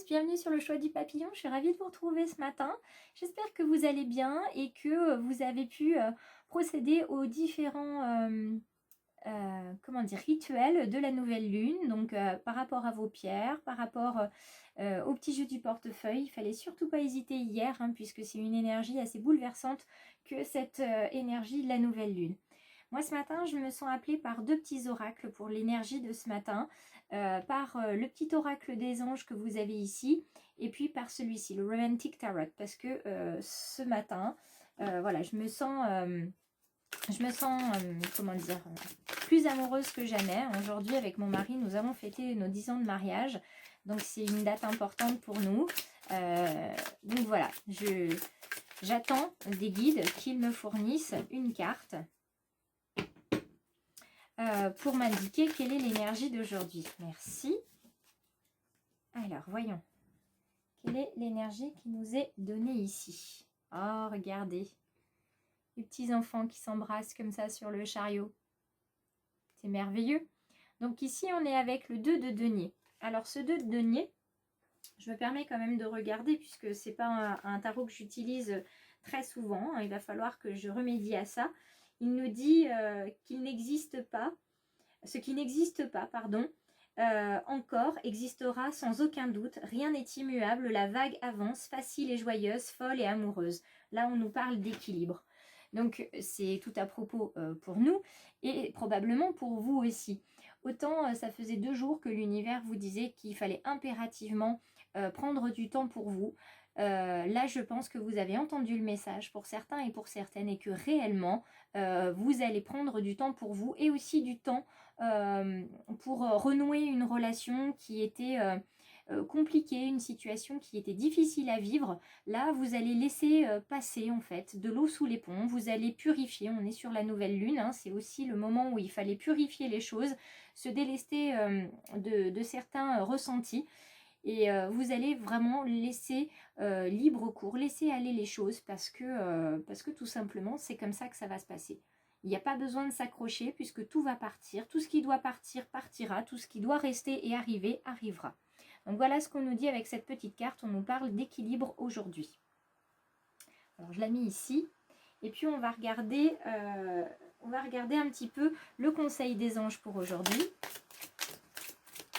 tous, bienvenue sur le choix du papillon. Je suis ravie de vous retrouver ce matin. J'espère que vous allez bien et que vous avez pu procéder aux différents rituels de la nouvelle lune. Donc par rapport à vos pierres, par rapport au petit jeu du portefeuille. Il fallait surtout pas hésiter hier, puisque c'est une énergie assez bouleversante que cette énergie de la nouvelle lune. Moi ce matin, je me sens appelée par deux petits oracles pour l'énergie de ce matin, par le petit oracle des anges que vous avez ici, et puis par celui-ci, le Romantic Tarot, parce que ce matin, voilà, je me sens plus amoureuse que jamais. Aujourd'hui, avec mon mari, nous avons fêté nos 10 ans de mariage, donc c'est une date importante pour nous. Donc voilà, j'attends des guides qu'ils me fournissent une carte pour m'indiquer quelle est l'énergie d'aujourd'hui. Merci. Alors, voyons. Quelle est l'énergie qui nous est donnée ici? Oh, regardez. Les petits enfants qui s'embrassent comme ça sur le chariot. C'est merveilleux. Donc ici, on est avec le 2 de denier. Alors, ce 2 de denier, je me permets quand même de regarder puisque ce n'est pas un tarot que j'utilise très souvent. Il va falloir que je remédie à ça. Il nous dit qu'il n'existe pas, ce qui n'existe pas, encore existera sans aucun doute. Rien n'est immuable, la vague avance, facile et joyeuse, folle et amoureuse. Là, on nous parle d'équilibre. Donc, c'est tout à propos pour nous et probablement pour vous aussi. Autant, ça faisait 2 jours que l'univers vous disait qu'il fallait impérativement prendre du temps pour vous. Là, je pense que vous avez entendu le message pour certains et pour certaines et que réellement, vous allez prendre du temps pour vous et aussi du temps pour renouer une relation qui était compliquée, une situation qui était difficile à vivre. Là, vous allez laisser passer en fait de l'eau sous les ponts, vous allez purifier. On est sur la nouvelle lune, c'est aussi le moment où il fallait purifier les choses, se délester de certains ressentis. Et vous allez vraiment laisser libre cours, laisser aller les choses parce que tout simplement, c'est comme ça que ça va se passer. Il n'y a pas besoin de s'accrocher puisque tout va partir. Tout ce qui doit partir, partira. Tout ce qui doit rester et arriver, arrivera. Donc voilà ce qu'on nous dit avec cette petite carte. On nous parle d'équilibre aujourd'hui. Alors je l'ai mis ici. Et puis on va regarder un petit peu le conseil des anges pour aujourd'hui.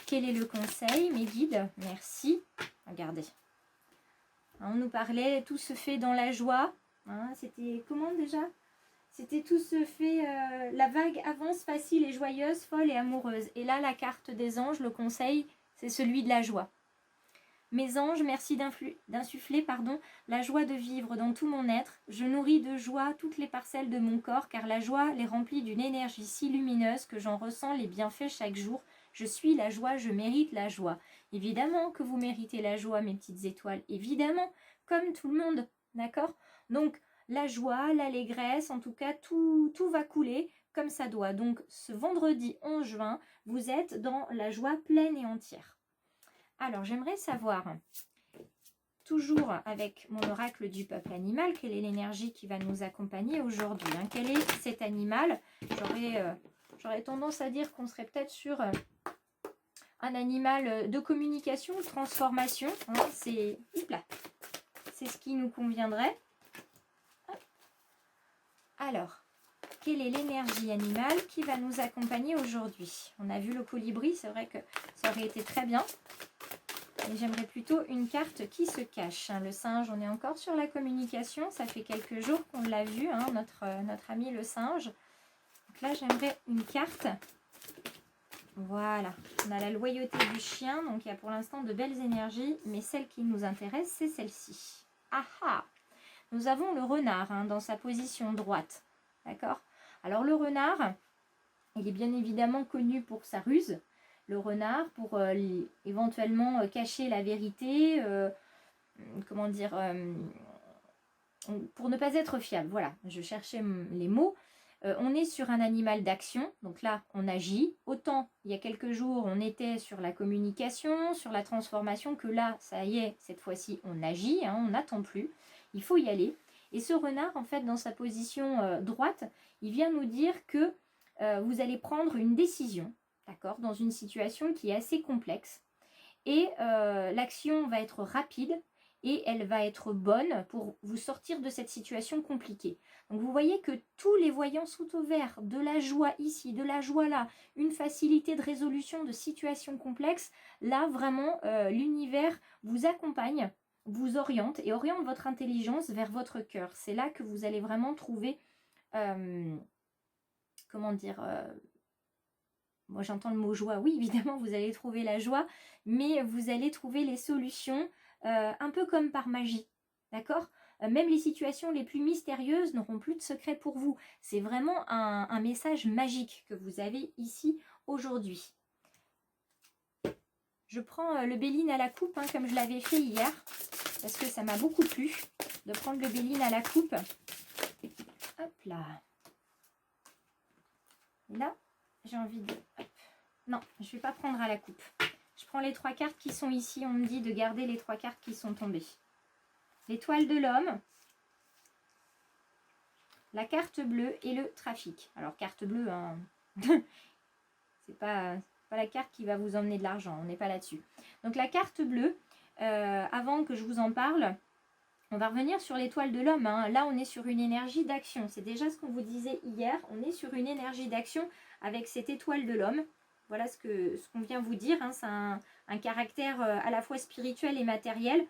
Quel est le conseil, mes guides? Merci. Regardez. On nous parlait, tout se fait dans la joie. C'était comment déjà? C'était tout se fait, la vague avance facile et joyeuse, folle et amoureuse. Et là, la carte des anges, le conseil, c'est celui de la joie. Mes anges, merci d'insuffler la joie de vivre dans tout mon être. Je nourris de joie toutes les parcelles de mon corps, car la joie les remplit d'une énergie si lumineuse que j'en ressens les bienfaits chaque jour. Je suis la joie, je mérite la joie. Évidemment que vous méritez la joie, mes petites étoiles. Évidemment, comme tout le monde, d'accord? Donc, la joie, l'allégresse, en tout cas, tout va couler comme ça doit. Donc, ce vendredi 11 juin, vous êtes dans la joie pleine et entière. Alors, j'aimerais savoir, toujours avec mon oracle du peuple animal, quelle est l'énergie qui va nous accompagner aujourd'hui, Quel est cet animal? J'aurais tendance à dire qu'on serait peut-être sur un animal de communication, de transformation. C'est ce qui nous conviendrait. Alors, quelle est l'énergie animale qui va nous accompagner aujourd'hui? On a vu le colibri, c'est vrai que ça aurait été très bien. Et j'aimerais plutôt une carte qui se cache. Le singe, on est encore sur la communication. Ça fait quelques jours qu'on l'a vu, notre ami le singe. Donc là, j'aimerais une carte. Voilà. On a la loyauté du chien. Donc, il y a pour l'instant de belles énergies. Mais celle qui nous intéresse, c'est celle-ci. Ah ah! Nous avons le renard dans sa position droite. D'accord? Alors, le renard, il est bien évidemment connu pour sa ruse. Le renard pour éventuellement cacher la vérité, pour ne pas être fiable. Voilà, je cherchais les mots. On est sur un animal d'action, donc là on agit. Autant il y a quelques jours on était sur la communication, sur la transformation, que là ça y est, cette fois-ci on agit, on n'attend plus, il faut y aller. Et ce renard en fait dans sa position droite, il vient nous dire que vous allez prendre une décision. D'accord, dans une situation qui est assez complexe. et l'action va être rapide et elle va être bonne pour vous sortir de cette situation compliquée. Donc vous voyez que tous les voyants sont au vert, de la joie ici, de la joie là, une facilité de résolution de situations complexes. Là vraiment l'univers vous accompagne, vous oriente et oriente votre intelligence vers votre cœur. C'est là que vous allez vraiment trouver, comment dire, moi j'entends le mot joie, oui évidemment vous allez trouver la joie, mais vous allez trouver les solutions un peu comme par magie, d'accord? Même les situations les plus mystérieuses n'auront plus de secret pour vous. C'est vraiment un message magique que vous avez ici aujourd'hui. Je prends le Béline à la coupe, hein, comme je l'avais fait hier, parce que ça m'a beaucoup plu de prendre le Béline à la coupe. Hop là. Et là, j'ai envie de... Hop. Non, je ne vais pas prendre à la coupe. Je prends les 3 cartes qui sont ici. On me dit de garder les 3 cartes qui sont tombées. L'étoile de l'homme, la carte bleue et le trafic. Alors, carte bleue, hein, c'est pas la carte qui va vous emmener de l'argent. On n'est pas là-dessus. Donc, la carte bleue, avant que je vous en parle, on va revenir sur l'étoile de l'homme. Hein. Là, on est sur une énergie d'action. C'est déjà ce qu'on vous disait hier. On est sur une énergie d'action avec cette étoile de l'homme. Voilà ce qu'on vient vous dire. Hein. C'est un caractère à la fois spirituel et matériel.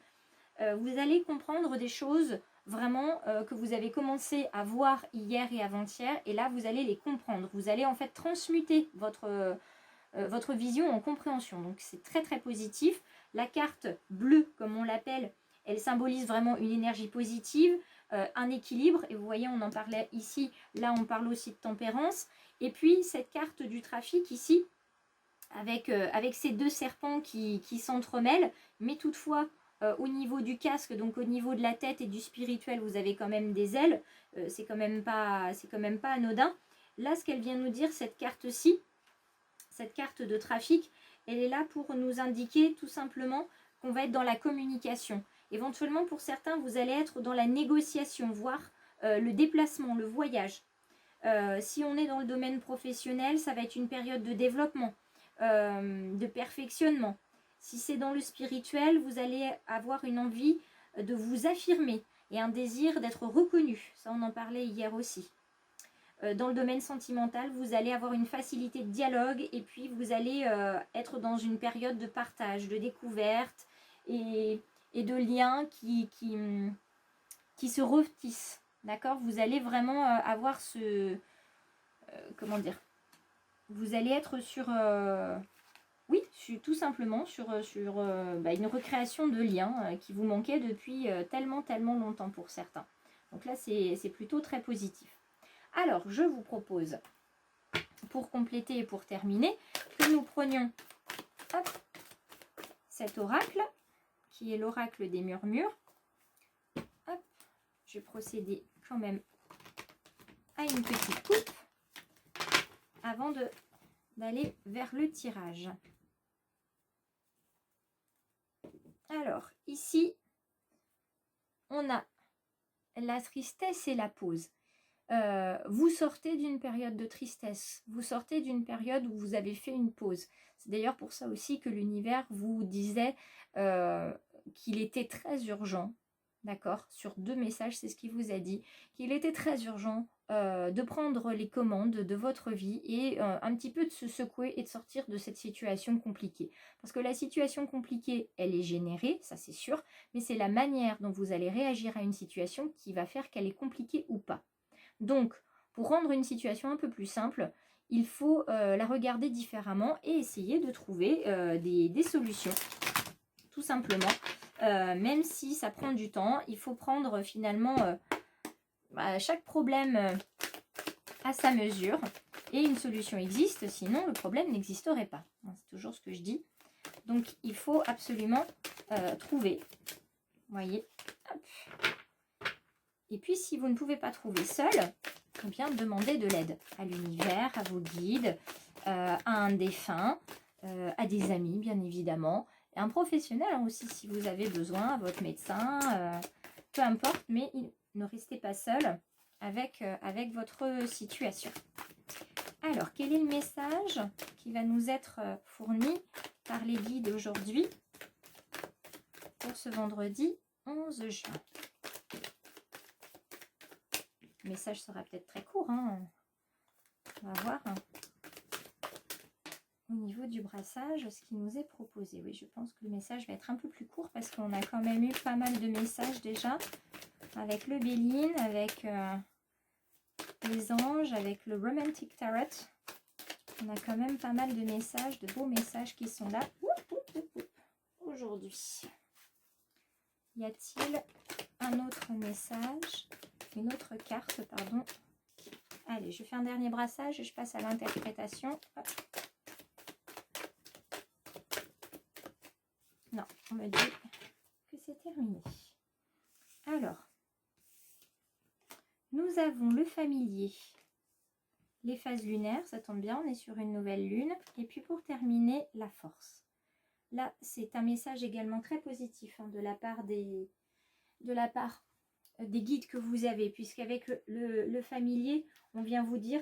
Vous allez comprendre des choses vraiment que vous avez commencé à voir hier et avant-hier. Et là, vous allez les comprendre. Vous allez en fait transmuter votre vision en compréhension. Donc, c'est très, très positif. La carte bleue, comme on l'appelle, elle symbolise vraiment une énergie positive, un équilibre. Et vous voyez, on en parlait ici. Là, on parle aussi de tempérance. Et puis, cette carte du trafic ici, avec ces 2 serpents qui s'entremêlent. Mais toutefois, au niveau du casque, donc au niveau de la tête et du spirituel, vous avez quand même des ailes. C'est quand même pas anodin. Là, ce qu'elle vient nous dire, cette carte-ci, cette carte de trafic, elle est là pour nous indiquer tout simplement qu'on va être dans la communication. Éventuellement, pour certains, vous allez être dans la négociation, voire le déplacement, le voyage. Si on est dans le domaine professionnel, ça va être une période de développement, de perfectionnement. Si c'est dans le spirituel, vous allez avoir une envie de vous affirmer et un désir d'être reconnu. Ça, on en parlait hier aussi. Dans le domaine sentimental, vous allez avoir une facilité de dialogue et puis vous allez être dans une période de partage, de découverte et de liens qui se retissent. D'accord? Vous allez vraiment avoir ce... comment dire? Vous allez être sur... oui, tout simplement sur une recréation de liens qui vous manquait depuis tellement longtemps pour certains. Donc là, c'est plutôt très positif. Alors, je vous propose, pour compléter et pour terminer, que nous prenions cet oracle, qui est l'oracle des murmures. Hop, je vais procéder quand même à une petite coupe avant d'aller vers le tirage. Alors, ici, on a la tristesse et la pause. Vous sortez d'une période de tristesse, vous sortez d'une période où vous avez fait une pause. C'est d'ailleurs pour ça aussi que l'univers vous disait qu'il était très urgent, d'accord, sur 2 messages, c'est ce qu'il vous a dit, qu'il était très urgent de prendre les commandes de votre vie et un petit peu de se secouer et de sortir de cette situation compliquée. Parce que la situation compliquée, elle est générée, ça c'est sûr, mais c'est la manière dont vous allez réagir à une situation qui va faire qu'elle est compliquée ou pas. Donc, pour rendre une situation un peu plus simple, il faut la regarder différemment et essayer de trouver des solutions, tout simplement. Même si ça prend du temps, il faut prendre finalement chaque problème à sa mesure. Et une solution existe, sinon le problème n'existerait pas. C'est toujours ce que je dis. Donc, il faut absolument trouver. Vous voyez, hop. Et puis, si vous ne pouvez pas trouver seul, eh bien, demandez de l'aide à l'univers, à vos guides, à un défunt, à des amis, bien évidemment, et un professionnel aussi, si vous avez besoin, à votre médecin, peu importe, mais ne restez pas seul avec votre situation. Alors, quel est le message qui va nous être fourni par les guides aujourd'hui? pour ce vendredi 11 juin. Le message sera peut-être très court, hein. On va voir. Au niveau du brassage, ce qui nous est proposé. Oui, je pense que le message va être un peu plus court parce qu'on a quand même eu pas mal de messages déjà. Avec le Béline, avec les anges, avec le Romantic Tarot. On a quand même pas mal de messages, de beaux messages qui sont là. Aujourd'hui. Y a-t-il un autre message, une autre carte, pardon. Allez, je fais un dernier brassage et je passe à l'interprétation. Non, on me dit que c'est terminé. Alors, nous avons le familier, les phases lunaires, ça tombe bien, on est sur une nouvelle lune. Et puis pour terminer, la force. Là, c'est un message également très positif hein, de la part des guides que vous avez, puisqu'avec le familier, on vient vous dire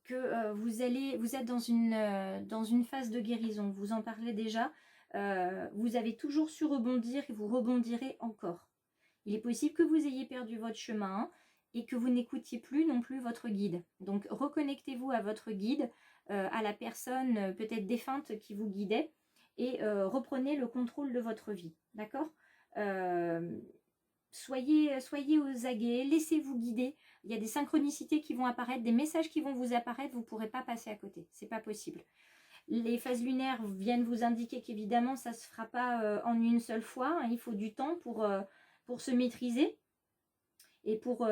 que vous êtes dans une phase de guérison. Vous en parlez déjà. Vous avez toujours su rebondir et vous rebondirez encore. Il est possible que vous ayez perdu votre chemin et que vous n'écoutiez plus non plus votre guide. Donc reconnectez-vous à votre guide, à la personne peut-être défunte qui vous guidait et reprenez le contrôle de votre vie. D'accord ? Soyez aux aguets, laissez-vous guider. Il y a des synchronicités qui vont apparaître, des messages qui vont vous apparaître, vous ne pourrez pas passer à côté. C'est pas possible. Les phases lunaires viennent vous indiquer qu'évidemment, ça ne se fera pas en une seule fois. Hein, il faut du temps pour se maîtriser et pour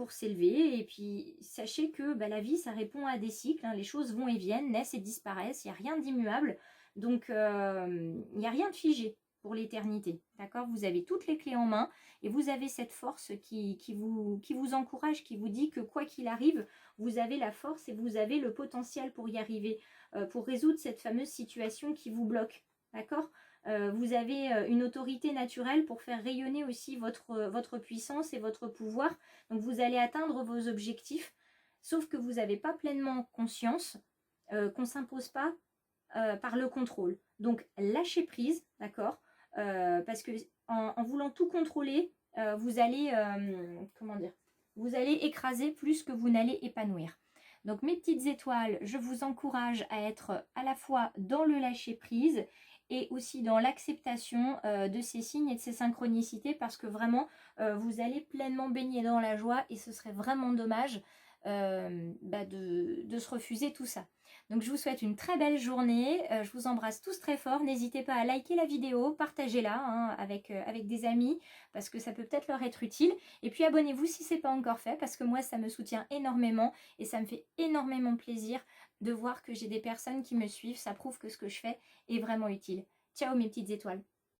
s'élever. Et puis, sachez que la vie, ça répond à des cycles. Hein, les choses vont et viennent, naissent et disparaissent. Il n'y a rien d'immuable. Donc, il n'y a rien de figé pour l'éternité. D'accord ? Vous avez toutes les clés en main et vous avez cette force qui vous encourage, qui vous dit que quoi qu'il arrive, vous avez la force et vous avez le potentiel pour y arriver, pour résoudre cette fameuse situation qui vous bloque. D'accord ? Vous avez une autorité naturelle pour faire rayonner aussi votre puissance et votre pouvoir. Donc vous allez atteindre vos objectifs, sauf que vous n'avez pas pleinement conscience qu'on ne s'impose pas par le contrôle. Donc lâchez prise, d'accord ? Parce que en voulant tout contrôler, vous allez vous allez écraser plus que vous n'allez épanouir. Donc mes petites étoiles, je vous encourage à être à la fois dans le lâcher prise et aussi dans l'acceptation de ces signes et de ces synchronicités, parce que vraiment vous allez pleinement baigner dans la joie et ce serait vraiment dommage de se refuser tout ça. Donc je vous souhaite une très belle journée, je vous embrasse tous très fort, n'hésitez pas à liker la vidéo, partagez-la hein, avec des amis parce que ça peut peut-être leur être utile, et puis abonnez-vous si ce n'est pas encore fait parce que moi ça me soutient énormément et ça me fait énormément plaisir de voir que j'ai des personnes qui me suivent, ça prouve que ce que je fais est vraiment utile. Ciao mes petites étoiles.